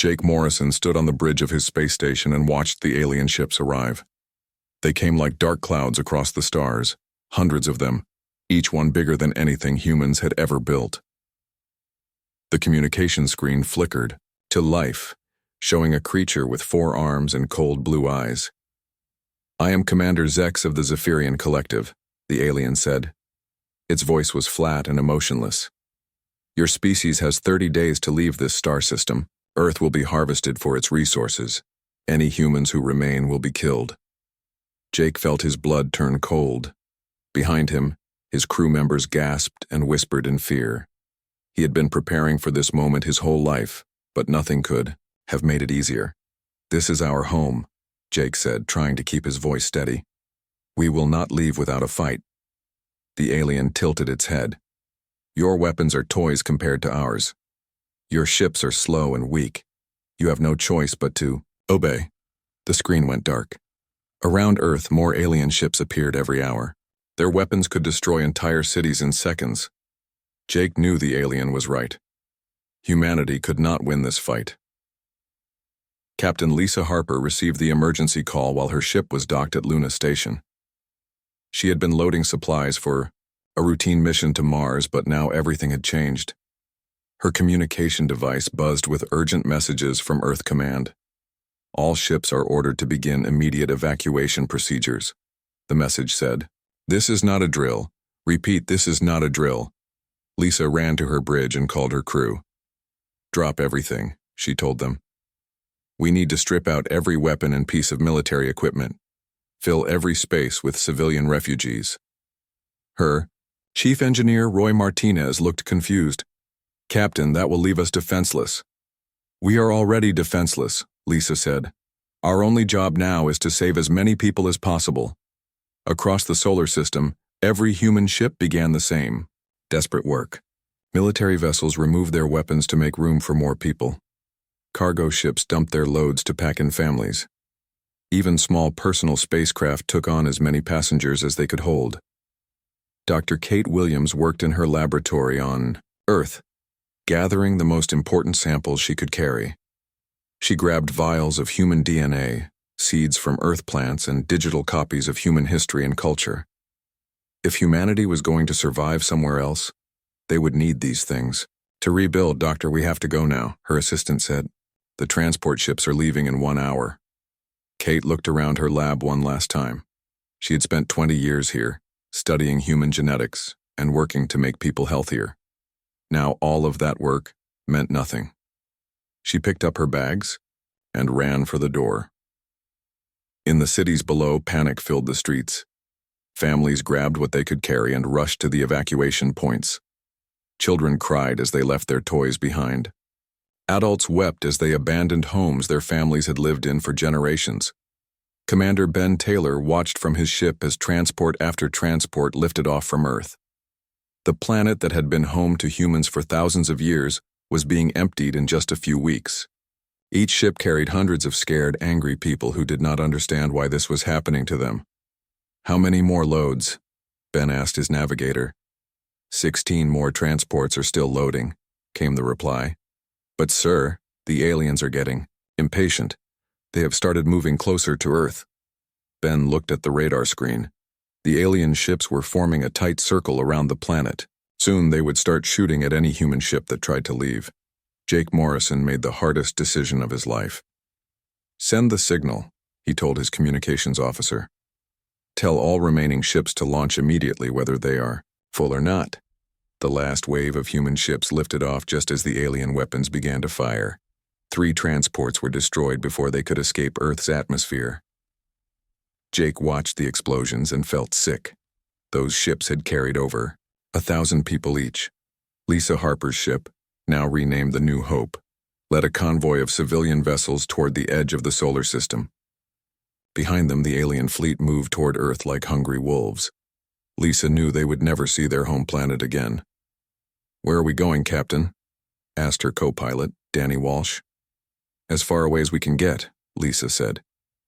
Jake Morrison stood on the bridge of his space station and watched the alien ships arrive. They came like dark clouds across the stars, hundreds of them, each one bigger than anything humans had ever built. The communication screen flickered to life, showing a creature with 4 arms and cold blue eyes. "I am Commander Zex of the Zephyrian Collective," the alien said. Its voice was flat and emotionless. "Your species has 30 days to leave this star system. Earth will be harvested for its resources. Any humans who remain will be killed." Jake felt his blood turn cold. Behind him, his crew members gasped and whispered in fear. He had been preparing for this moment his whole life, but nothing could have made it easier. "This is our home," Jake said, trying to keep his voice steady. "We will not leave without a fight." The alien tilted its head. "Your weapons are toys compared to ours. Your ships are slow and weak. You have no choice but to obey." The screen went dark. Around Earth, more alien ships appeared every hour. Their weapons could destroy entire cities in seconds. Jake knew the alien was right. Humanity could not win this fight. Captain Lisa Harper received the emergency call while her ship was docked at Luna Station. She had been loading supplies for a routine mission to Mars, but now everything had changed. Her communication device buzzed with urgent messages from Earth Command. "All ships are ordered to begin immediate evacuation procedures," the message said. "This is not a drill. Repeat, this is not a drill." Lisa ran to her bridge and called her crew. "Drop everything," she told them. "We need to strip out every weapon and piece of military equipment. Fill every space with civilian refugees." Her chief engineer, Roy Martinez, looked confused. "Captain, that will leave us defenseless." "We are already defenseless," Lisa said. "Our only job now is to save as many people as possible." Across the solar system, every human ship began the same desperate work. Military vessels removed their weapons to make room for more people. Cargo ships dumped their loads to pack in families. Even small personal spacecraft took on as many passengers as they could hold. Dr. Kate Williams worked in her laboratory on Earth, gathering the most important samples she could carry. She grabbed vials of human DNA, seeds from Earth plants, and digital copies of human history and culture. If humanity was going to survive somewhere else, they would need these things. "To rebuild, Doctor, we have to go now," her assistant said. "The transport ships are leaving in 1 hour." Kate looked around her lab one last time. She had spent 20 years here, studying human genetics and working to make people healthier. Now all of that work meant nothing. She picked up her bags and ran for the door. In the cities below, panic filled the streets. Families grabbed what they could carry and rushed to the evacuation points. Children cried as they left their toys behind. Adults wept as they abandoned homes their families had lived in for generations. Commander Ben Taylor watched from his ship as transport after transport lifted off from Earth. The planet that had been home to humans for thousands of years was being emptied in just a few weeks. Each ship carried hundreds of scared, angry people who did not understand why this was happening to them. "How many more loads?" Ben asked his navigator. 16 more transports are still loading," came the reply. "But sir, the aliens are getting impatient. They have started moving closer to Earth." Ben looked at the radar screen. The alien ships were forming a tight circle around the planet. Soon they would start shooting at any human ship that tried to leave. Jake Morrison made the hardest decision of his life. "Send the signal," he told his communications officer. "Tell all remaining ships to launch immediately, whether they are full or not." The last wave of human ships lifted off just as the alien weapons began to fire. 3 transports were destroyed before they could escape Earth's atmosphere. Jake watched the explosions and felt sick. Those ships had carried over 1,000 people each. Lisa Harper's ship, now renamed the New Hope, led a convoy of civilian vessels toward the edge of the solar system. Behind them, the alien fleet moved toward Earth like hungry wolves. Lisa knew they would never see their home planet again. "Where are we going, Captain?" asked her co-pilot, Danny Walsh. "As far away as we can get," Lisa said.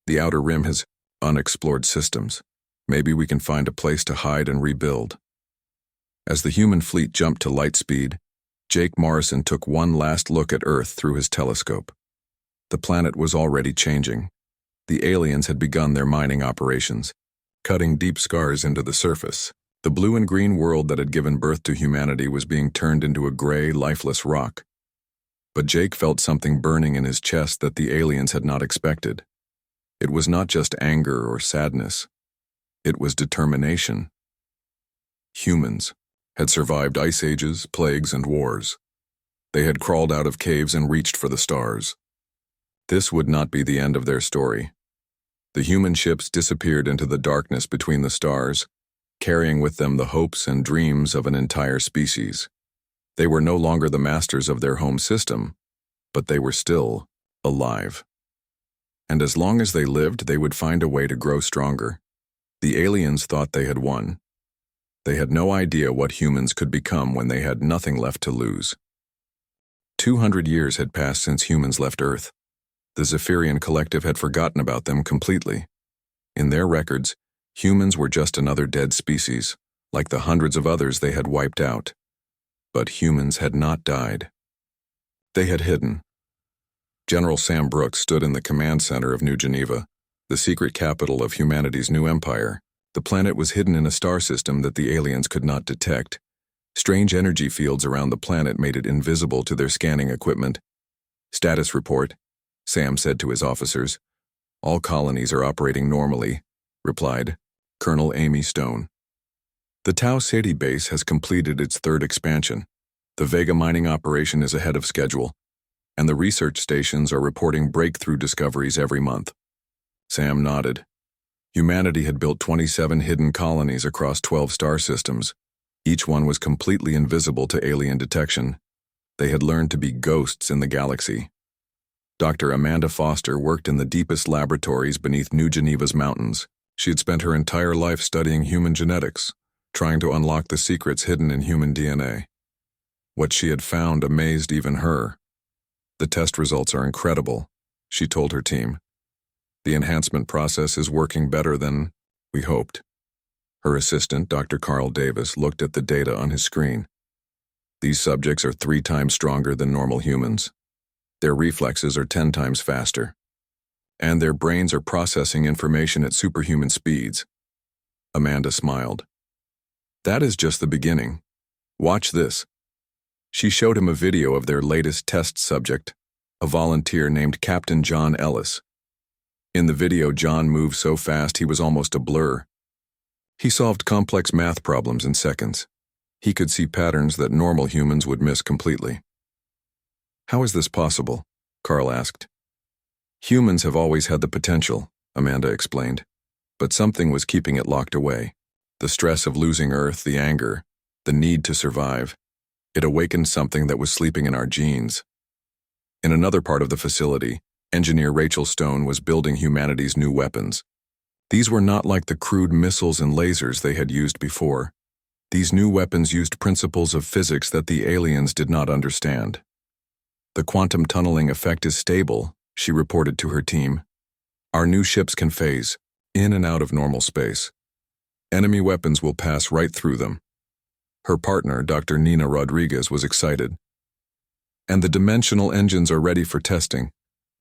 "The outer rim has unexplored systems. Maybe we can find a place to hide and rebuild." As the human fleet jumped to light speed, Jake Morrison took one last look at Earth through his telescope. The planet was already changing. The aliens had begun their mining operations, cutting deep scars into the surface. The blue and green world that had given birth to humanity was being turned into a gray, lifeless rock. But Jake felt something burning in his chest that the aliens had not expected. It was not just anger or sadness. It was determination. Humans had survived ice ages, plagues, and wars. They had crawled out of caves and reached for the stars. This would not be the end of their story. The human ships disappeared into the darkness between the stars, carrying with them the hopes and dreams of an entire species. They were no longer the masters of their home system, but they were still alive. And as long as they lived, they would find a way to grow stronger. The aliens thought they had won. They had no idea what humans could become when they had nothing left to lose. 200 years had passed since humans left Earth. The Zephyrian collective had forgotten about them completely. In their records, humans were just another dead species, like the hundreds of others they had wiped out. But humans had not died. They had hidden. General Sam Brooks stood in the command center of New Geneva, the secret capital of humanity's new empire. The planet was hidden in a star system that the aliens could not detect. Strange energy fields around the planet made it invisible to their scanning equipment. "Status report," Sam said to his officers. "All colonies are operating normally," replied Colonel Amy Stone. The Tau Ceti base has completed its third expansion. The Vega mining operation is ahead of schedule, and the research stations are reporting breakthrough discoveries every month. Sam nodded. Humanity had built 27 hidden colonies across 12 star systems. Each one was completely invisible to alien detection. They had learned to be ghosts in the galaxy. Dr. Amanda Foster worked in the deepest laboratories beneath New Geneva's mountains. She had spent her entire life studying human genetics, trying to unlock the secrets hidden in human DNA. What she had found amazed even her. "The test results are incredible," she told her team. "The enhancement process is working better than we hoped." Her assistant, Dr. Carl Davis, looked at the data on his screen. "These subjects are 3 times stronger than normal humans. Their reflexes are 10 times faster. And their brains are processing information at superhuman speeds." Amanda smiled. "That is just the beginning. Watch this." She showed him a video of their latest test subject, a volunteer named Captain John Ellis. In the video, John moved so fast he was almost a blur. He solved complex math problems in seconds. He could see patterns that normal humans would miss completely. "How is this possible?" Carl asked. "Humans have always had the potential," Amanda explained, "but something was keeping it locked away. The stress of losing Earth, the anger, the need to survive. It awakened something that was sleeping in our genes." In another part of the facility, engineer Rachel Stone was building humanity's new weapons. These were not like the crude missiles and lasers they had used before. These new weapons used principles of physics that the aliens did not understand. "The quantum tunneling effect is stable," she reported to her team. "Our new ships can phase in and out of normal space. Enemy weapons will pass right through them." Her partner, Dr. Nina Rodriguez, was excited. "And the dimensional engines are ready for testing.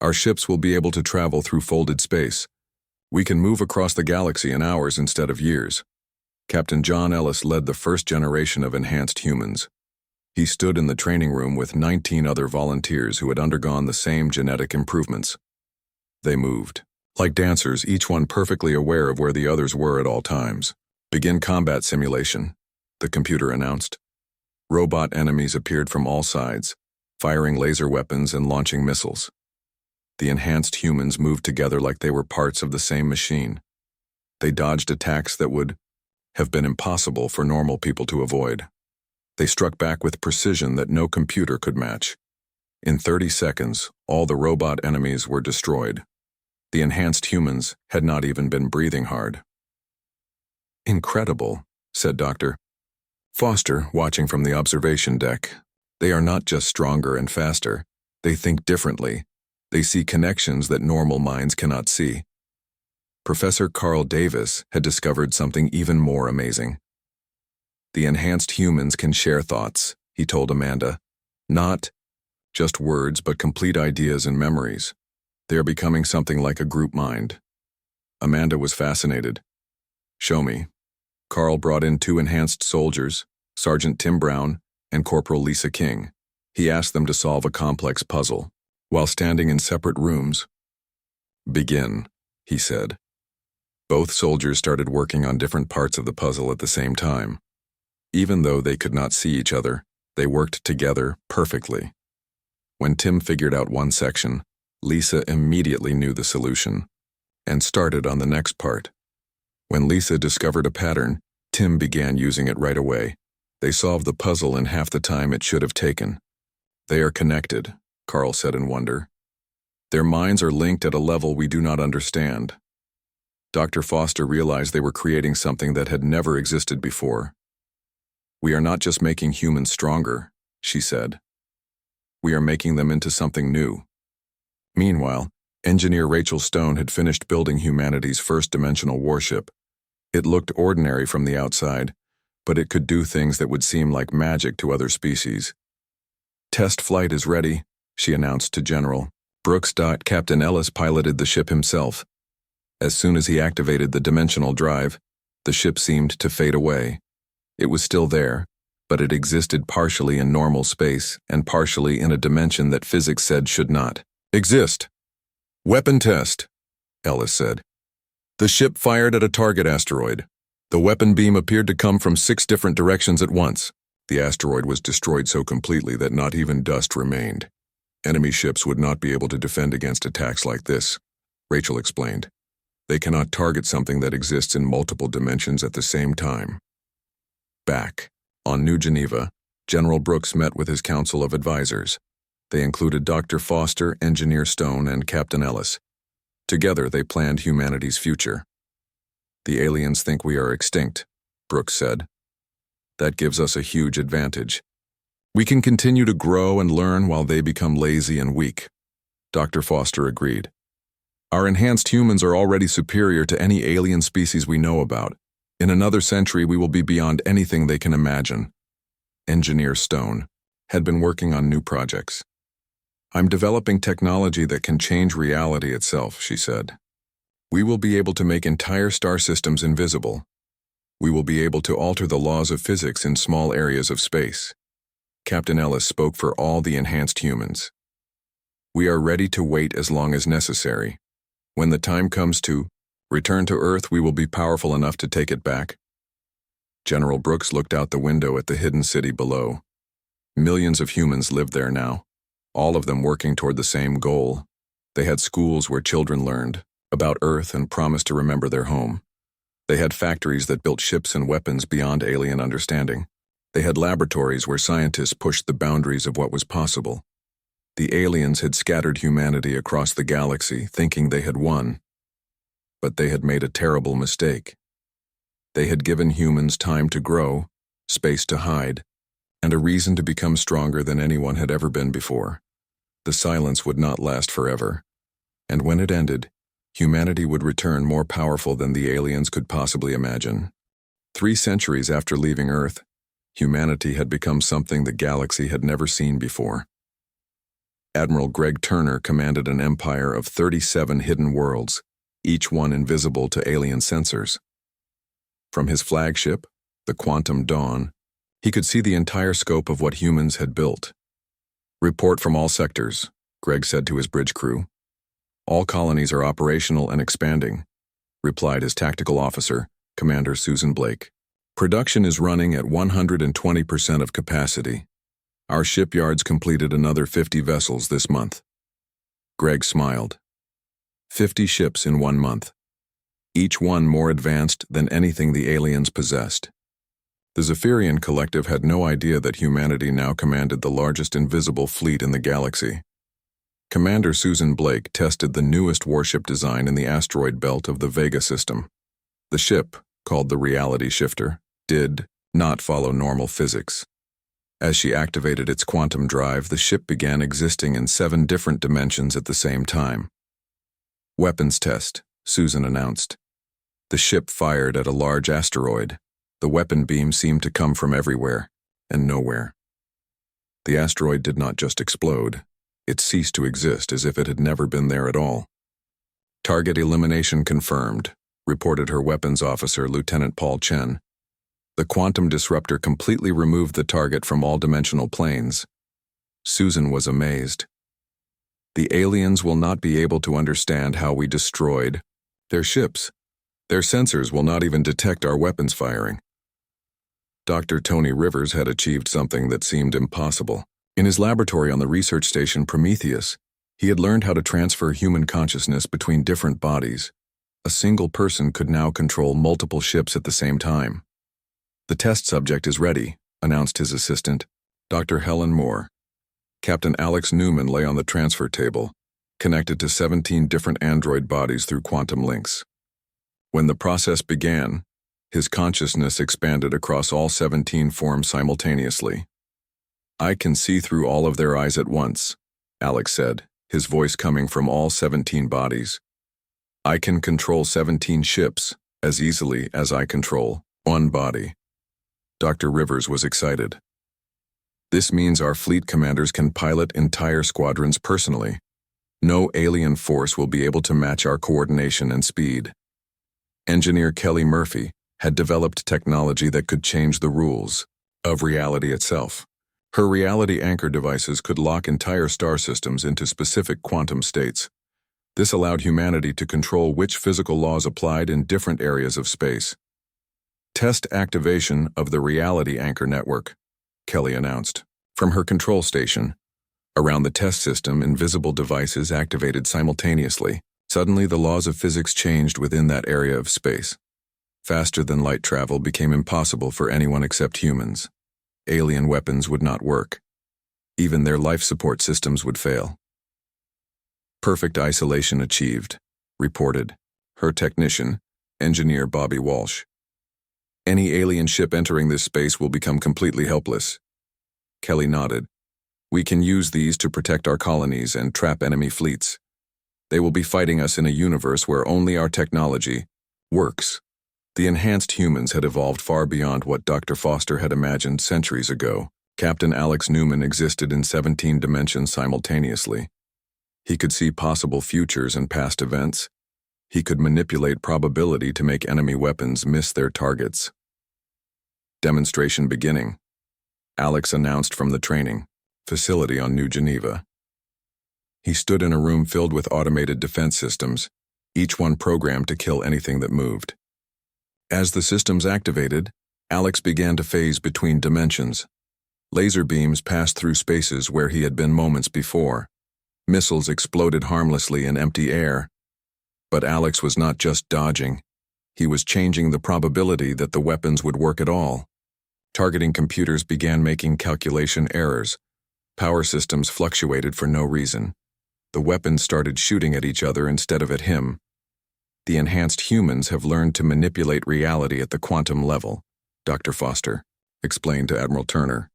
Our ships will be able to travel through folded space. We can move across the galaxy in hours instead of years." Captain John Ellis led the first generation of enhanced humans. He stood in the training room with 19 other volunteers who had undergone the same genetic improvements. They moved. Like dancers, each one perfectly aware of where the others were at all times. "Begin combat simulation," the computer announced. Robot enemies appeared from all sides, firing laser weapons and launching missiles. The enhanced humans moved together like they were parts of the same machine. They dodged attacks that would have been impossible for normal people to avoid. They struck back with precision that no computer could match. In 30 seconds, all the robot enemies were destroyed. The enhanced humans had not even been breathing hard. "Incredible," said Dr. Foster, watching from the observation deck. "They are not just stronger and faster. They think differently. They see connections that normal minds cannot see." Professor Carl Davis had discovered something even more amazing. "The enhanced humans can share thoughts," he told Amanda. "Not just words, but complete ideas and memories. They are becoming something like a group mind. Amanda was fascinated. Show me. Carl brought in 2 enhanced soldiers, Sergeant Tim Brown and Corporal Lisa King. He asked them to solve a complex puzzle, while standing in separate rooms. Begin, he said. Both soldiers started working on different parts of the puzzle at the same time. Even though they could not see each other, they worked together perfectly. When Tim figured out one section, Lisa immediately knew the solution and started on the next part. When Lisa discovered a pattern, Tim began using it right away. They solved the puzzle in half the time it should have taken. They are connected, Carl said in wonder. Their minds are linked at a level we do not understand. Dr. Foster realized they were creating something that had never existed before. We are not just making humans stronger, she said. We are making them into something new. Meanwhile, engineer Rachel Stone had finished building humanity's first-dimensional warship. It looked ordinary from the outside, but it could do things that would seem like magic to other species. Test flight is ready, she announced to General Brooks. Captain Ellis piloted the ship himself. As soon as he activated the dimensional drive, the ship seemed to fade away. It was still there, but it existed partially in normal space and partially in a dimension that physics said should not exist. Weapon test, Ellis said. The ship fired at a target asteroid. The weapon beam appeared to come from 6 different directions at once. The asteroid was destroyed so completely that not even dust remained. Enemy ships would not be able to defend against attacks like this, Rachel explained. They cannot target something that exists in multiple dimensions at the same time. Back on New Geneva, General Brooks met with his council of advisors. They included Dr. Foster, Engineer Stone, and Captain Ellis. Together, they planned humanity's future. The aliens think we are extinct, Brooks said. That gives us a huge advantage. We can continue to grow and learn while they become lazy and weak. Dr. Foster agreed. Our enhanced humans are already superior to any alien species we know about. In another century, we will be beyond anything they can imagine. Engineer Stone had been working on new projects. I'm developing technology that can change reality itself, she said. We will be able to make entire star systems invisible. We will be able to alter the laws of physics in small areas of space. Captain Ellis spoke for all the enhanced humans. We are ready to wait as long as necessary. When the time comes to return to Earth, we will be powerful enough to take it back. General Brooks looked out the window at the hidden city below. Millions of humans lived there now, all of them working toward the same goal. They had schools where children learned about Earth and promised to remember their home. They had factories that built ships and weapons beyond alien understanding. They had laboratories where scientists pushed the boundaries of what was possible. The aliens had scattered humanity across the galaxy, thinking they had won. But they had made a terrible mistake. They had given humans time to grow, space to hide, and a reason to become stronger than anyone had ever been before. The silence would not last forever, and when it ended, humanity would return more powerful than the aliens could possibly imagine. 3 centuries after leaving Earth, humanity had become something the galaxy had never seen before. Admiral Greg Turner commanded an empire of 37 hidden worlds, each one invisible to alien sensors. From his flagship, the Quantum Dawn, he could see the entire scope of what humans had built. Report from all sectors, Greg said to his bridge crew. All colonies are operational and expanding, replied his tactical officer, Commander Susan Blake. Production is running at 120% of capacity. Our shipyards completed another 50 vessels this month. Greg smiled. 50 ships in 1 month. Each one more advanced than anything the aliens possessed. The Zephyrian Collective had no idea that humanity now commanded the largest invisible fleet in the galaxy. Commander Susan Blake tested the newest warship design in the asteroid belt of the Vega system. The ship, called the Reality Shifter, did not follow normal physics. As she activated its quantum drive, the ship began existing in 7 different dimensions at the same time. Weapons test, Susan announced. The ship fired at a large asteroid. The weapon beam seemed to come from everywhere and nowhere. The asteroid did not just explode. It ceased to exist as if it had never been there at all. Target elimination confirmed, reported her weapons officer, Lieutenant Paul Chen. The quantum disruptor completely removed the target from all dimensional planes. Susan was amazed. The aliens will not be able to understand how we destroyed their ships. Their sensors will not even detect our weapons firing. Dr. Tony Rivers had achieved something that seemed impossible. In his laboratory on the research station Prometheus, he had learned how to transfer human consciousness between different bodies. A single person could now control multiple ships at the same time. "The test subject is ready," announced his assistant, Dr. Helen Moore. Captain Alex Newman lay on the transfer table, connected to 17 different android bodies through quantum links. When the process began, his consciousness expanded across all 17 forms simultaneously. "I can see through all of their eyes at once," Alex said, his voice coming from all 17 bodies. "I can control 17 ships as easily as I control one body." Dr. Rivers was excited. "This means our fleet commanders can pilot entire squadrons personally. No alien force will be able to match our coordination and speed." Engineer Kelly Murphy had developed technology that could change the rules of reality itself. Her reality anchor devices could lock entire star systems into specific quantum states. This allowed humanity to control which physical laws applied in different areas of space. "Test activation of the reality anchor network," Kelly announced. From her control station, around the test system, invisible devices activated simultaneously. Suddenly, the laws of physics changed within that area of space. Faster-than-light travel became impossible for anyone except humans. Alien weapons would not work. Even their life support systems would fail. "Perfect isolation achieved," reported her technician, Engineer Bobby Walsh. "Any alien ship entering this space will become completely helpless." Kelly nodded. "We can use these to protect our colonies and trap enemy fleets. They will be fighting us in a universe where only our technology works." The enhanced humans had evolved far beyond what Dr. Foster had imagined centuries ago. Captain Alex Newman existed in 17 dimensions simultaneously. He could see possible futures and past events. He could manipulate probability to make enemy weapons miss their targets. "Demonstration beginning," Alex announced from the training facility on New Geneva. He stood in a room filled with automated defense systems, each one programmed to kill anything that moved. As the systems activated, Alex began to phase between dimensions. Laser beams passed through spaces where he had been moments before. Missiles exploded harmlessly in empty air. But Alex was not just dodging. He was changing the probability that the weapons would work at all. Targeting computers began making calculation errors. Power systems fluctuated for no reason. The weapons started shooting at each other instead of at him. "The enhanced humans have learned to manipulate reality at the quantum level," Dr. Foster explained to Admiral Turner.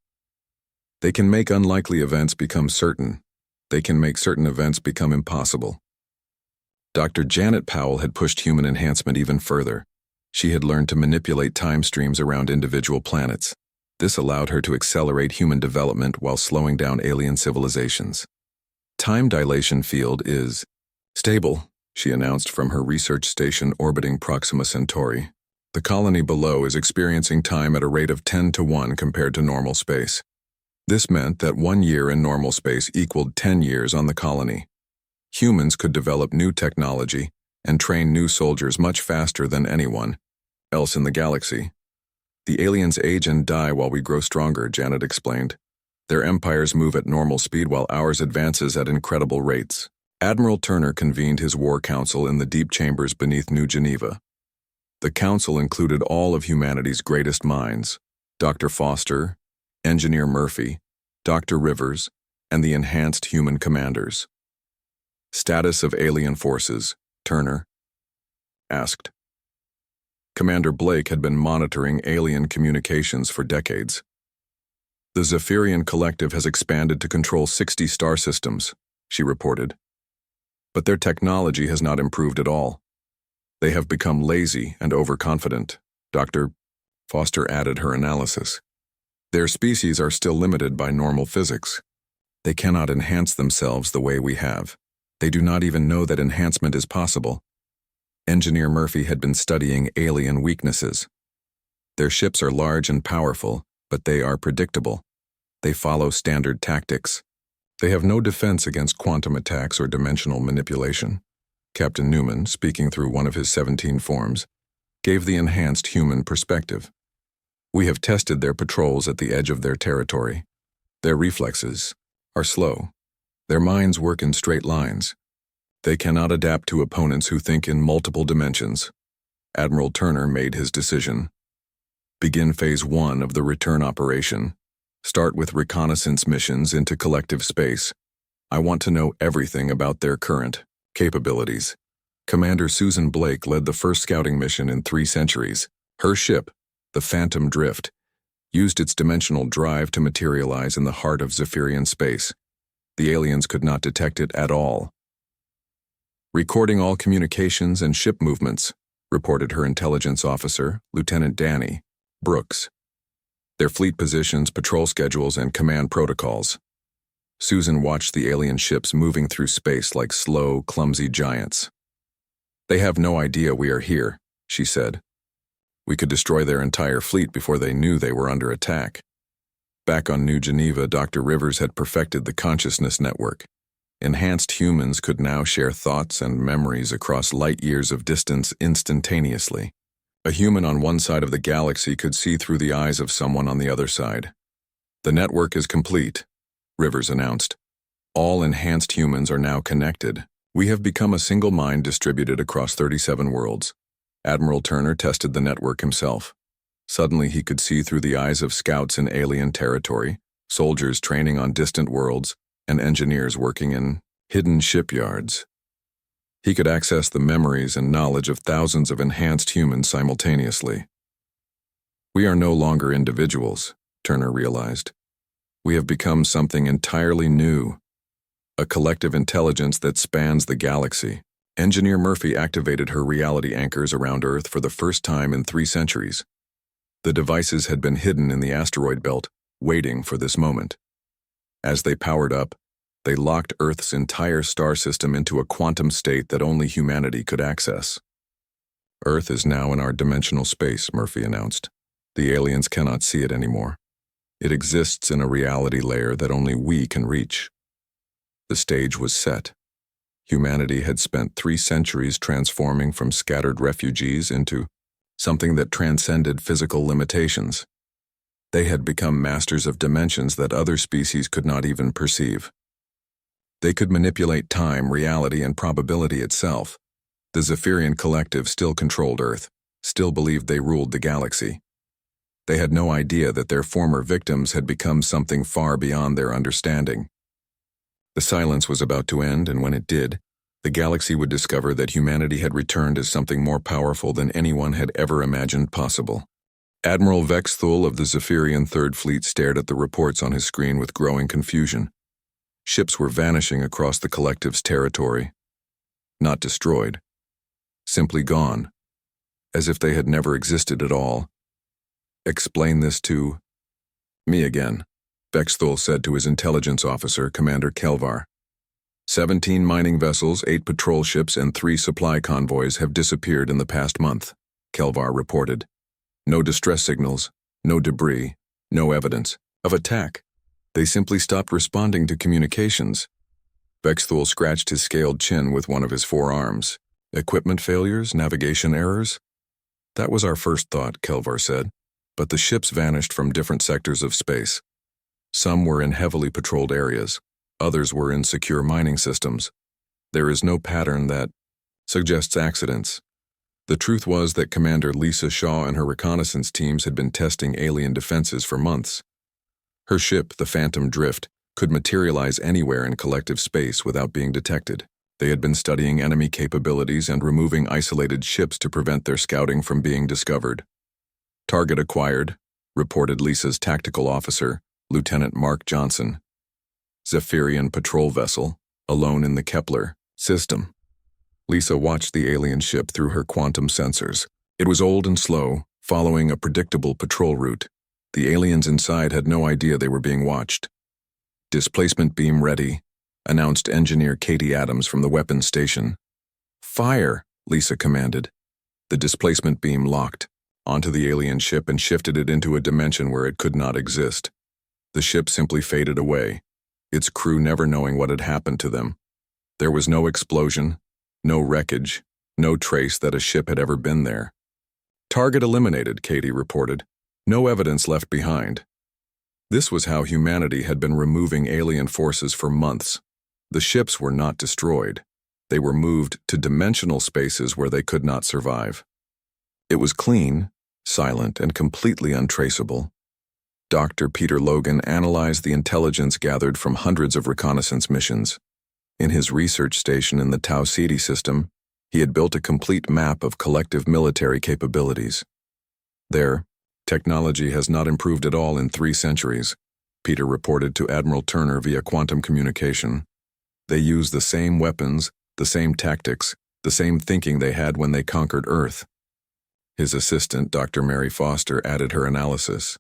"They can make unlikely events become certain. They can make certain events become impossible." Dr. Janet Powell had pushed human enhancement even further. She had learned to manipulate time streams around individual planets. This allowed her to accelerate human development while slowing down alien civilizations. "Time dilation field is stable," she announced from her research station orbiting Proxima Centauri. "The colony below is experiencing time at a rate of 10 to 1 compared to normal space. This meant that 1 year in normal space equaled 10 years on the colony. Humans could develop new technology and train new soldiers much faster than anyone else in the galaxy. The aliens age and die while we grow stronger," Janet explained. "Their empires move at normal speed while ours advances at incredible rates." Admiral Turner convened his war council in the deep chambers beneath New Geneva. The council included all of humanity's greatest minds: Dr. Foster, Engineer Murphy, Dr. Rivers, and the enhanced human commanders. "Status of alien forces," Turner asked. Commander Blake had been monitoring alien communications for decades. "The Zephyrian Collective has expanded to control 60 star systems," she reported. "But their technology has not improved at all. They have become lazy and overconfident," Dr. Foster added her analysis. "Their species are still limited by normal physics. They cannot enhance themselves the way we have. They do not even know that enhancement is possible. Engineer Murphy had been studying alien weaknesses. Their ships are large and powerful, but they are predictable. They follow standard tactics. They have no defense against quantum attacks or dimensional manipulation. Captain Newman, speaking through one of his 17 forms, gave the enhanced human perspective. We have tested their patrols at the edge of their territory. Their reflexes are slow. Their minds work in straight lines. They cannot adapt to opponents who think in multiple dimensions. Admiral Turner made his decision. Begin Phase 1 of the return operation. Start with reconnaissance missions into collective space. I want to know everything about their current capabilities. Commander Susan Blake led the first scouting mission in 3 centuries. Her ship, the Phantom Drift, used its dimensional drive to materialize in the heart of Zephyrian space. The aliens could not detect it at all. Recording all communications and ship movements, reported her intelligence officer, Lieutenant Danny Brooks. Their fleet positions, patrol schedules, and command protocols. Susan watched the alien ships moving through space like slow, clumsy giants. They have no idea we are here, she said. We could destroy their entire fleet before they knew they were under attack. Back on New Geneva, Dr. Rivers had perfected the consciousness network. Enhanced humans could now share thoughts and memories across light years of distance instantaneously. A human on one side of the galaxy could see through the eyes of someone on the other side. The network is complete, Rivers announced. All enhanced humans are now connected. We have become a single mind distributed across 37 worlds. Admiral Turner tested the network himself. Suddenly he could see through the eyes of scouts in alien territory, soldiers training on distant worlds, and engineers working in hidden shipyards. He could access the memories and knowledge of thousands of enhanced humans simultaneously. We are no longer individuals, Turner realized. We have become something entirely new. A collective intelligence that spans the galaxy. Engineer Murphy activated her reality anchors around Earth for the first time in 3 centuries. The devices had been hidden in the asteroid belt, waiting for this moment. As they powered up, they locked Earth's entire star system into a quantum state that only humanity could access. Earth is now in our dimensional space, Murphy announced. The aliens cannot see it anymore. It exists in a reality layer that only we can reach. The stage was set. Humanity had spent 3 centuries transforming from scattered refugees into something that transcended physical limitations. They had become masters of dimensions that other species could not even perceive. They could manipulate time, reality, and probability itself. The Zephyrian collective still controlled Earth, still believed they ruled the galaxy. They had no idea that their former victims had become something far beyond their understanding. The silence was about to end, and when it did, the galaxy would discover that humanity had returned as something more powerful than anyone had ever imagined possible. Admiral Vexthul of the Zephyrian Third Fleet stared at the reports on his screen with growing confusion. Ships were vanishing across the collective's territory. Not destroyed. Simply gone. As if they had never existed at all. Explain this to me again, Vexthul said to his intelligence officer, Commander Kelvar. 17 mining vessels, 8 patrol ships, and 3 supply convoys have disappeared in the past month, Kelvar reported. No distress signals, no debris, no evidence of attack. They simply stopped responding to communications. Vexthul scratched his scaled chin with one of his forearms. Equipment failures, navigation errors? That was our first thought, Kelvar said. But the ships vanished from different sectors of space. Some were in heavily patrolled areas. Others were in secure mining systems. There is no pattern that suggests accidents. The truth was that Commander Lisa Shaw and her reconnaissance teams had been testing alien defenses for months. Her ship, the Phantom Drift, could materialize anywhere in collective space without being detected. They had been studying enemy capabilities and removing isolated ships to prevent their scouting from being discovered. Target acquired, reported Lisa's tactical officer, Lieutenant Mark Johnson. Zephyrian patrol vessel, alone in the Kepler system. Lisa watched the alien ship through her quantum sensors. It was old and slow, following a predictable patrol route. The aliens inside had no idea they were being watched. Displacement beam ready, announced engineer Katie Adams from the weapons station. Fire, Lisa commanded. The displacement beam locked onto the alien ship and shifted it into a dimension where it could not exist. The ship simply faded away, its crew never knowing what had happened to them. There was no explosion, no wreckage, no trace that a ship had ever been there. Target eliminated, Katie reported. No evidence left behind. This was how humanity had been removing alien forces for months. The ships were not destroyed. They were moved to dimensional spaces where they could not survive. It was clean, silent, and completely untraceable. Dr. Peter Logan analyzed the intelligence gathered from hundreds of reconnaissance missions. In his research station in the Tau Ceti system, he had built a complete map of collective military capabilities. There, technology has not improved at all in 3 centuries, Peter reported to Admiral Turner via quantum communication. They use the same weapons, the same tactics, the same thinking they had when they conquered Earth. His assistant, Dr. Mary Foster, added her analysis.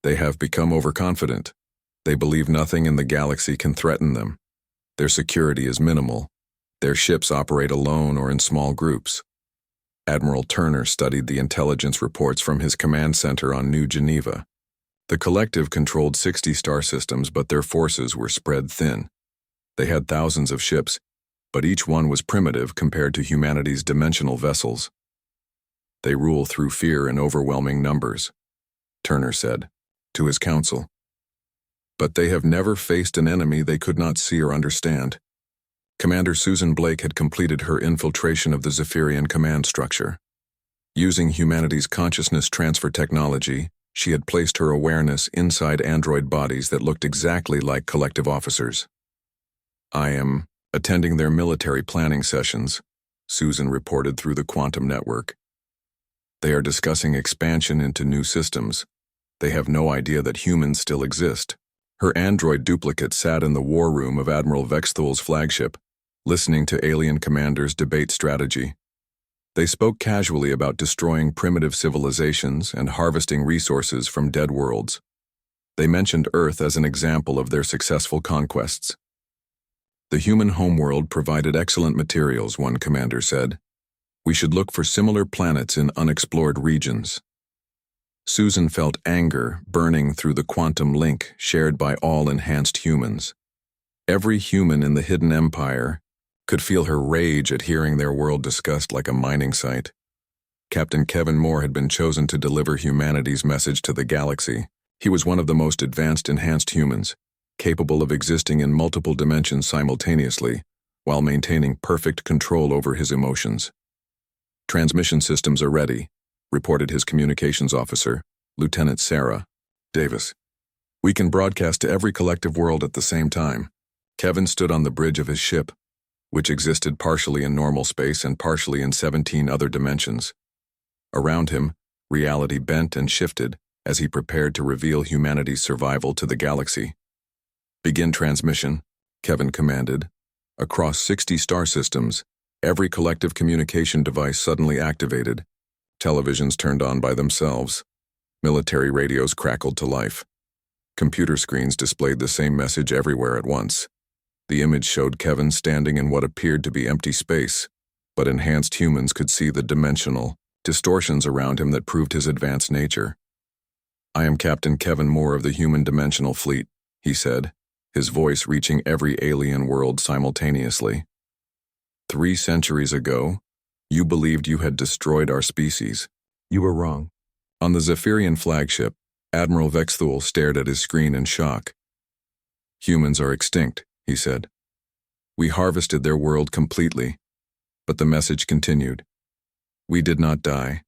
They have become overconfident. They believe nothing in the galaxy can threaten them. Their security is minimal. Their ships operate alone or in small groups. Admiral Turner studied the intelligence reports from his command center on New Geneva. The collective controlled 60 star systems, but their forces were spread thin. They had thousands of ships, but each one was primitive compared to humanity's dimensional vessels. They rule through fear and overwhelming numbers, Turner said, to his council. But they have never faced an enemy they could not see or understand. Commander Susan Blake had completed her infiltration of the Zephyrian command structure. Using humanity's consciousness transfer technology, she had placed her awareness inside android bodies that looked exactly like collective officers. I am attending their military planning sessions, Susan reported through the quantum network. They are discussing expansion into new systems. They have no idea that humans still exist. Her android duplicate sat in the war room of Admiral Vexthul's flagship, listening to alien commanders debate strategy. They spoke casually about destroying primitive civilizations and harvesting resources from dead worlds. They mentioned Earth as an example of their successful conquests. The human homeworld provided excellent materials, one commander said. We should look for similar planets in unexplored regions. Susan felt anger burning through the quantum link shared by all enhanced humans. Every human in the hidden empire could feel her rage at hearing their world discussed like a mining site. Captain Kevin Moore had been chosen to deliver humanity's message to the galaxy. He was one of the most advanced enhanced humans, capable of existing in multiple dimensions simultaneously, while maintaining perfect control over his emotions. Transmission systems are ready, reported his communications officer, Lieutenant Sarah Davis. We can broadcast to every collective world at the same time. Kevin stood on the bridge of his ship, which existed partially in normal space and partially in 17 other dimensions. Around him, reality bent and shifted as he prepared to reveal humanity's survival to the galaxy. Begin transmission, Kevin commanded. Across 60 star systems, every collective communication device suddenly activated. Televisions turned on by themselves. Military radios crackled to life. Computer screens displayed the same message everywhere at once. The image showed Kevin standing in what appeared to be empty space, but enhanced humans could see the dimensional distortions around him that proved his advanced nature. I am Captain Kevin Moore of the Human Dimensional Fleet, he said, his voice reaching every alien world simultaneously. 3 centuries ago, you believed you had destroyed our species. You were wrong. On the Zephyrian flagship, Admiral Vexthul stared at his screen in shock. Humans are extinct, he said. We harvested their world completely, but the message continued. We did not die.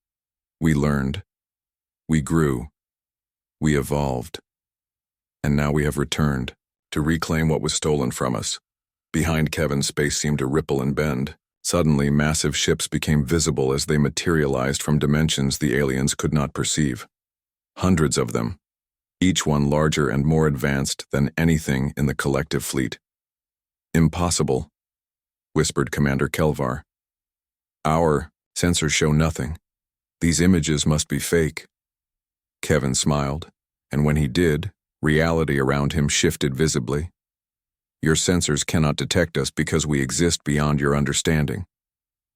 We learned. We grew. We evolved. And now we have returned to reclaim what was stolen from us. Behind Kevin, space seemed to ripple and bend. Suddenly, massive ships became visible as they materialized from dimensions the aliens could not perceive. Hundreds of them, each one larger and more advanced than anything in the collective fleet. Impossible, whispered Commander Kelvar. Our sensors show nothing. These images must be fake. Kevin smiled, and when he did, Reality around him shifted visibly. Your sensors cannot detect us because we exist beyond your understanding.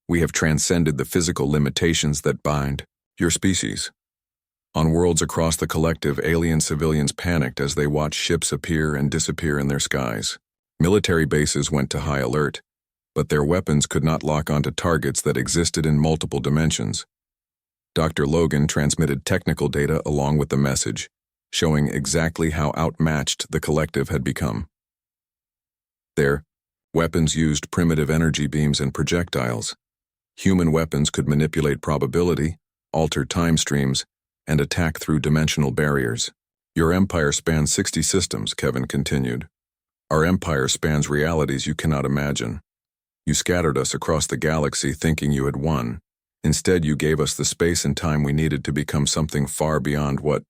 We have transcended the physical limitations that bind your species. On worlds across the collective, alien civilians panicked as they watched ships appear and disappear in their skies. Military bases went to high alert, but their weapons could not lock onto targets that existed in multiple dimensions. Dr. Logan transmitted technical data along with the message, showing exactly how outmatched the collective had become. Their weapons used primitive energy beams and projectiles. Human weapons could manipulate probability, alter time streams, and attack through dimensional barriers. Your empire spans 60 systems, Kevin continued. Our empire spans realities you cannot imagine. You scattered us across the galaxy thinking you had won. Instead, you gave us the space and time we needed to become something far beyond what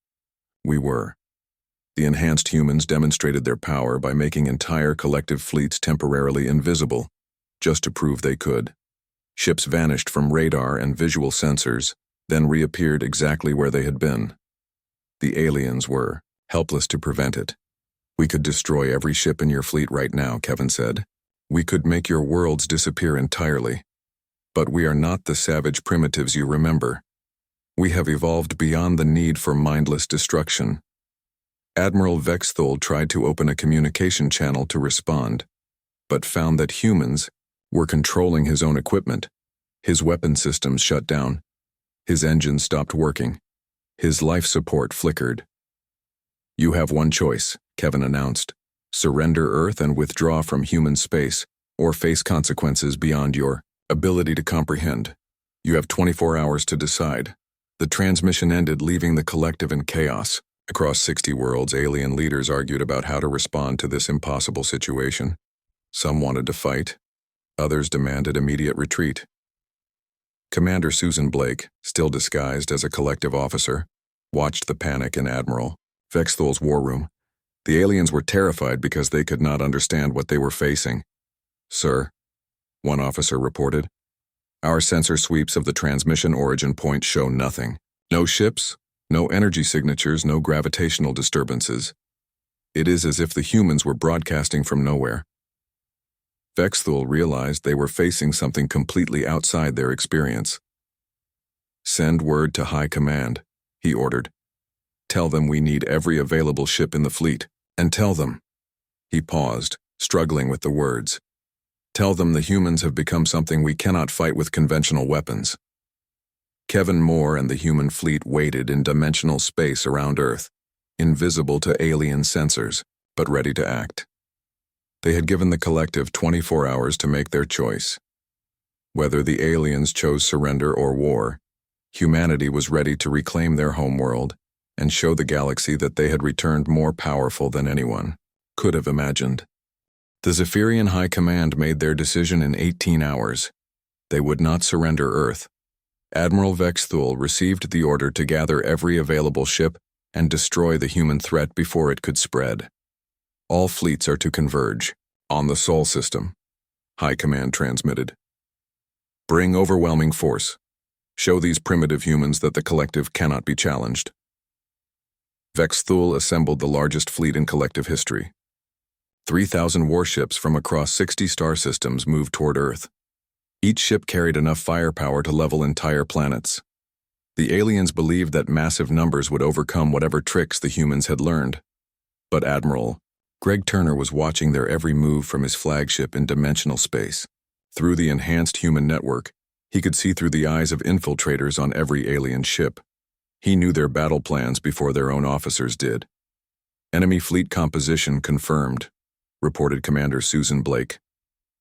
we were. The enhanced humans demonstrated their power by making entire collective fleets temporarily invisible, just to prove they could. Ships vanished from radar and visual sensors, then reappeared exactly where they had been. The aliens were helpless to prevent it. We could destroy every ship in your fleet right now, Kevin said. We could make your worlds disappear entirely. But we are not the savage primitives you remember. We have evolved beyond the need for mindless destruction. Admiral Vexthul tried to open a communication channel to respond, but found that humans were controlling his own equipment. His weapon systems shut down. His engines stopped working. His life support flickered. You have one choice, Kevin announced. Surrender Earth and withdraw from human space, or face consequences beyond your ability to comprehend. You have 24 hours to decide. The transmission ended, leaving the collective in chaos. Across 60 worlds, alien leaders argued about how to respond to this impossible situation. Some wanted to fight. Others demanded immediate retreat. Commander Susan Blake, still disguised as a collective officer, watched the panic in Admiral Vexthul's war room. The aliens were terrified because they could not understand what they were facing. Sir, one officer reported, our sensor sweeps of the transmission origin point show nothing. No ships, no energy signatures, no gravitational disturbances. It is as if the humans were broadcasting from nowhere. Vexthul realized they were facing something completely outside their experience. Send word to High Command, he ordered. Tell them we need every available ship in the fleet, and tell them. He paused, struggling with the words. Tell them the humans have become something we cannot fight with conventional weapons. Kevin Moore and the human fleet waited in dimensional space around Earth, invisible to alien sensors, but ready to act. They had given the collective 24 hours to make their choice. Whether the aliens chose surrender or war, humanity was ready to reclaim their homeworld and show the galaxy that they had returned more powerful than anyone could have imagined. The Zephyrian High Command made their decision in 18 hours. They would not surrender Earth. Admiral Vexthul received the order to gather every available ship and destroy the human threat before it could spread. All fleets are to converge on the Sol system, High Command transmitted. Bring overwhelming force. Show these primitive humans that the collective cannot be challenged. Vexthul assembled the largest fleet in collective history. 3,000 warships from across 60 star systems moved toward Earth. Each ship carried enough firepower to level entire planets. The aliens believed that massive numbers would overcome whatever tricks the humans had learned. But Admiral Greg Turner was watching their every move from his flagship in dimensional space. Through the enhanced human network, he could see through the eyes of infiltrators on every alien ship. He knew their battle plans before their own officers did. Enemy fleet composition confirmed, reported Commander Susan Blake.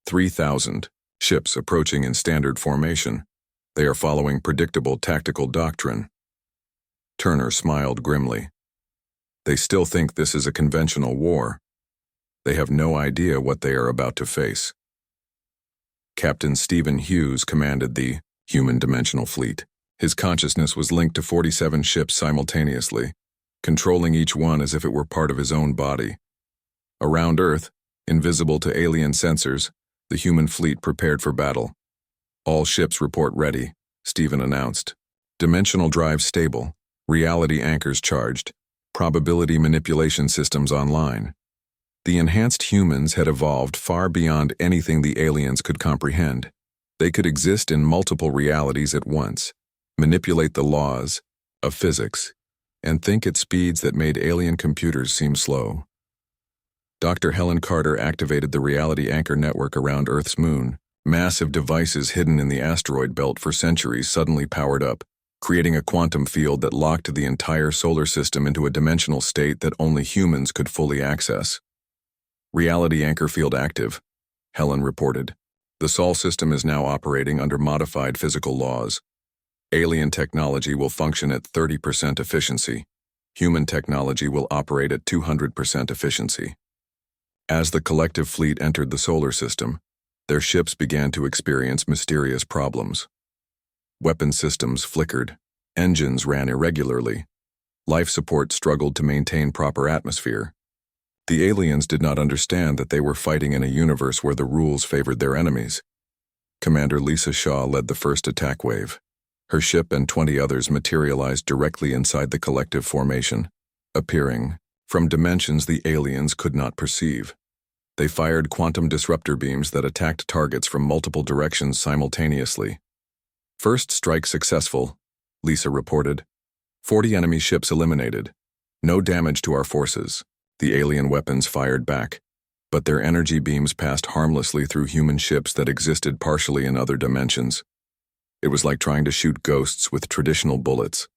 3,000 ships approaching in standard formation. They are following predictable tactical doctrine. Turner smiled grimly. They still think this is a conventional war. They have no idea what they are about to face. Captain Stephen Hughes commanded the human dimensional fleet. His consciousness was linked to 47 ships simultaneously, controlling each one as if it were part of his own body. Around Earth, invisible to alien sensors, the human fleet prepared for battle. All ships report ready, Stephen announced. Dimensional drive stable, reality anchors charged. Probability manipulation systems online. The enhanced humans had evolved far beyond anything the aliens could comprehend. They could exist in multiple realities at once, manipulate the laws of physics, and think at speeds that made alien computers seem slow. Dr. Helen Carter activated the reality anchor network around Earth's moon. Massive devices hidden in the asteroid belt for centuries suddenly powered up, creating a quantum field that locked the entire solar system into a dimensional state that only humans could fully access. Reality anchor field active, Helen reported. The Sol system is now operating under modified physical laws. Alien technology will function at 30% efficiency. Human technology will operate at 200% efficiency. As the collective fleet entered the solar system, their ships began to experience mysterious problems. Weapon systems flickered, engines ran irregularly, life support struggled to maintain proper atmosphere. The aliens did not understand that they were fighting in a universe where the rules favored their enemies. Commander Lisa Shaw led the first attack wave. Her ship and 20 others materialized directly inside the collective formation, appearing from dimensions the aliens could not perceive. They fired quantum disruptor beams that attacked targets from multiple directions simultaneously. First strike successful, Lisa reported. 40 enemy ships eliminated. No damage to our forces. The alien weapons fired back, but their energy beams passed harmlessly through human ships that existed partially in other dimensions. It was like trying to shoot ghosts with traditional bullets.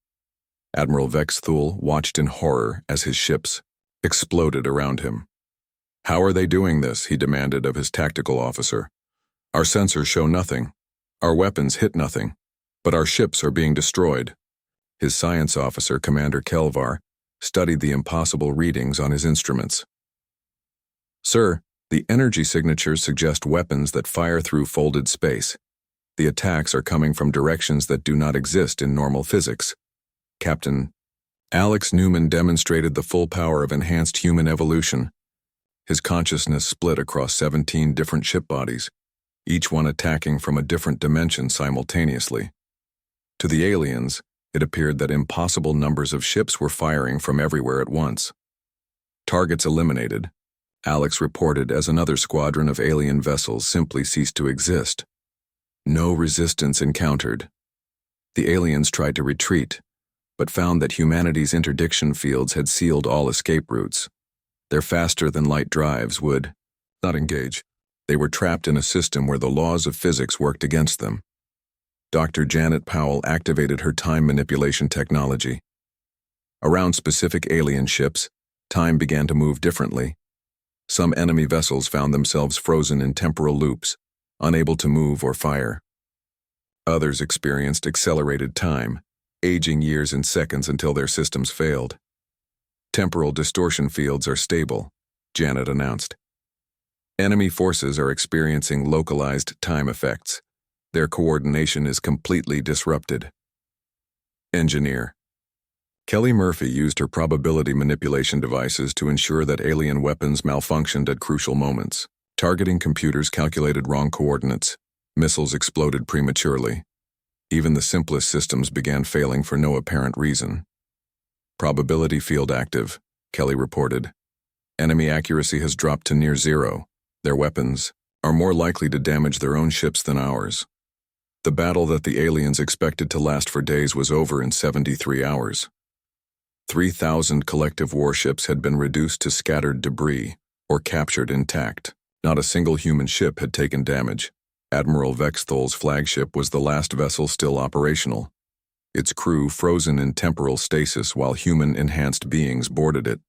Admiral Vex Thule watched in horror as his ships exploded around him. "How are they doing this?" he demanded of his tactical officer. "Our sensors show nothing. Our weapons hit nothing. But our ships are being destroyed." His science officer, Commander Kelvar, studied the impossible readings on his instruments. "Sir, the energy signatures suggest weapons that fire through folded space. The attacks are coming from directions that do not exist in normal physics." Captain Alex Newman demonstrated the full power of enhanced human evolution. His consciousness split across 17 different ship bodies, each one attacking from a different dimension simultaneously. To the aliens, it appeared that impossible numbers of ships were firing from everywhere at once. Targets eliminated, Alex reported as another squadron of alien vessels simply ceased to exist. No resistance encountered. The aliens tried to retreat, but found that humanity's interdiction fields had sealed all escape routes. Their faster-than-light drives would not engage. They were trapped in a system where the laws of physics worked against them. Dr. Janet Powell activated her time manipulation technology. Around specific alien ships, time began to move differently. Some enemy vessels found themselves frozen in temporal loops, unable to move or fire. Others experienced accelerated time, aging years and seconds until their systems failed. "Temporal distortion fields are stable," Janet announced. "Enemy forces are experiencing localized time effects. Their coordination is completely disrupted." Engineer Kelly Murphy used her probability manipulation devices to ensure that alien weapons malfunctioned at crucial moments. Targeting computers calculated wrong coordinates. Missiles exploded prematurely. Even the simplest systems began failing for no apparent reason. "Probability field active," Kelly reported. "Enemy accuracy has dropped to near zero. Their weapons are more likely to damage their own ships than ours." The battle that the aliens expected to last for days was over in 73 hours. 3,000 collective warships had been reduced to scattered debris or captured intact. Not a single human ship had taken damage. Admiral Vex Thule's flagship was the last vessel still operational, its crew frozen in temporal stasis while human-enhanced beings boarded it.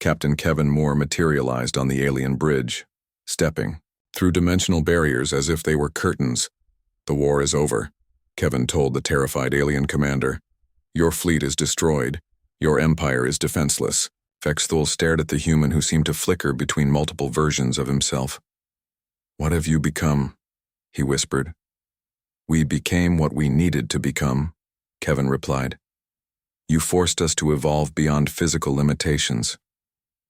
Captain Kevin Moore materialized on the alien bridge, stepping through dimensional barriers as if they were curtains. "The war is over," Kevin told the terrified alien commander. "Your fleet is destroyed. Your empire is defenseless." Vex Thule stared at the human who seemed to flicker between multiple versions of himself. "What have you become?" he whispered. "We became what we needed to become," Kevin replied. "You forced us to evolve beyond physical limitations.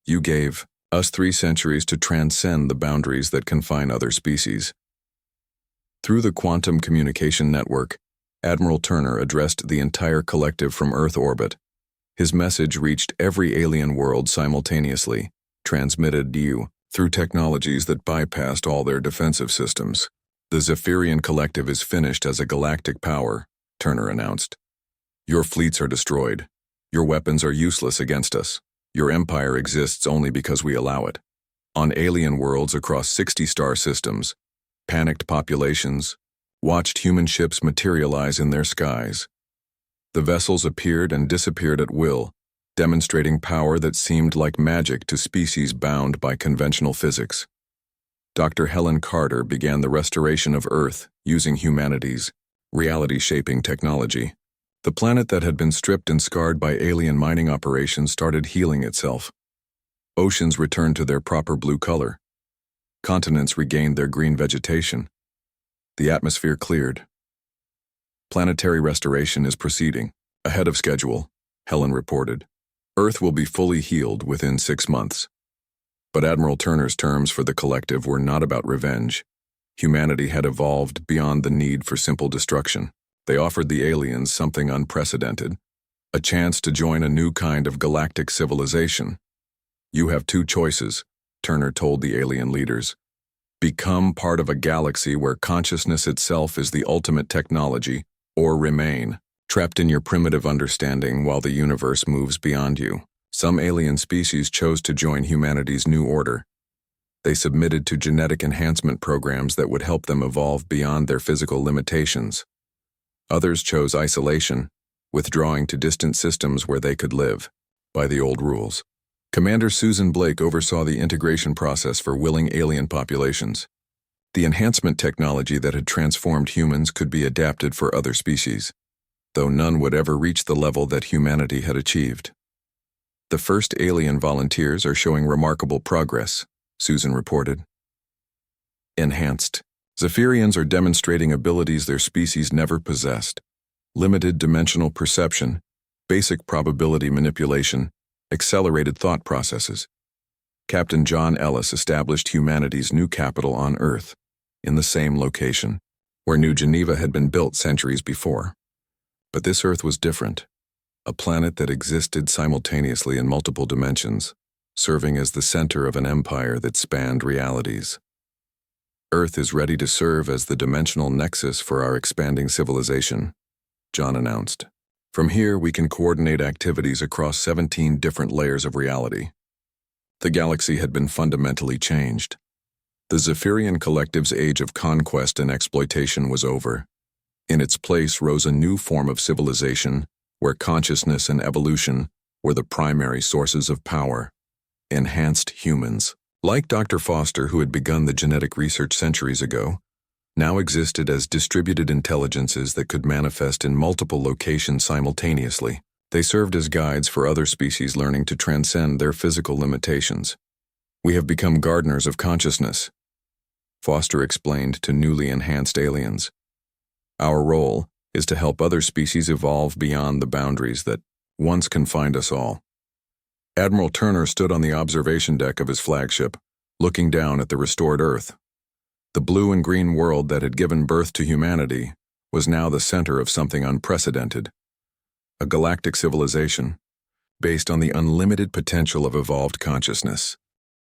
You gave us 3 centuries to transcend the boundaries that confine other species." Through the quantum communication network, Admiral Turner addressed the entire collective from Earth orbit. His message reached every alien world simultaneously, transmitted through technologies that bypassed all their defensive systems. The Zephyrian Collective is finished as a galactic power, Turner announced. Your fleets are destroyed. Your weapons are useless against us. Your empire exists only because we allow it. On alien worlds across 60 star systems, panicked populations watched human ships materialize in their skies. The vessels appeared and disappeared at will, demonstrating power that seemed like magic to species bound by conventional physics. Dr. Helen Carter began the restoration of Earth using humanity's reality-shaping technology. The planet that had been stripped and scarred by alien mining operations started healing itself. Oceans returned to their proper blue color. Continents regained their green vegetation. The atmosphere cleared. Planetary restoration is proceeding, ahead of schedule, Helen reported. Earth will be fully healed within 6 months. But Admiral Turner's terms for the collective were not about revenge. Humanity had evolved beyond the need for simple destruction. They offered the aliens something unprecedented, a chance to join a new kind of galactic civilization. You have 2 choices, Turner told the alien leaders. Become part of a galaxy where consciousness itself is the ultimate technology, or remain trapped in your primitive understanding while the universe moves beyond you. Some alien species chose to join humanity's new order. They submitted to genetic enhancement programs that would help them evolve beyond their physical limitations. Others chose isolation, withdrawing to distant systems where they could live by the old rules. Commander Susan Blake oversaw the integration process for willing alien populations. The enhancement technology that had transformed humans could be adapted for other species, though none would ever reach the level that humanity had achieved. The first alien volunteers are showing remarkable progress, Susan reported. Enhanced. Zephyrians are demonstrating abilities their species never possessed. Limited dimensional perception, basic probability manipulation, accelerated thought processes. Captain John Ellis established humanity's new capital on Earth, in the same location, where New Geneva had been built centuries before. But this Earth was different. A planet that existed simultaneously in multiple dimensions, serving as the center of an empire that spanned realities. Earth is ready to serve as the dimensional nexus for our expanding civilization, John announced. From here, we can coordinate activities across 17 different layers of reality. The galaxy had been fundamentally changed. The Zephyrian Collective's age of conquest and exploitation was over. In its place rose a new form of civilization, where consciousness and evolution were the primary sources of power. Enhanced humans, like Dr. Foster, who had begun the genetic research centuries ago, now existed as distributed intelligences that could manifest in multiple locations simultaneously. They served as guides for other species learning to transcend their physical limitations. We have become gardeners of consciousness, Foster explained to newly enhanced aliens. Our role is to help other species evolve beyond the boundaries that once confined us all. Admiral Turner stood on the observation deck of his flagship, looking down at the restored Earth. The blue and green world that had given birth to humanity was now the center of something unprecedented. A galactic civilization, based on the unlimited potential of evolved consciousness.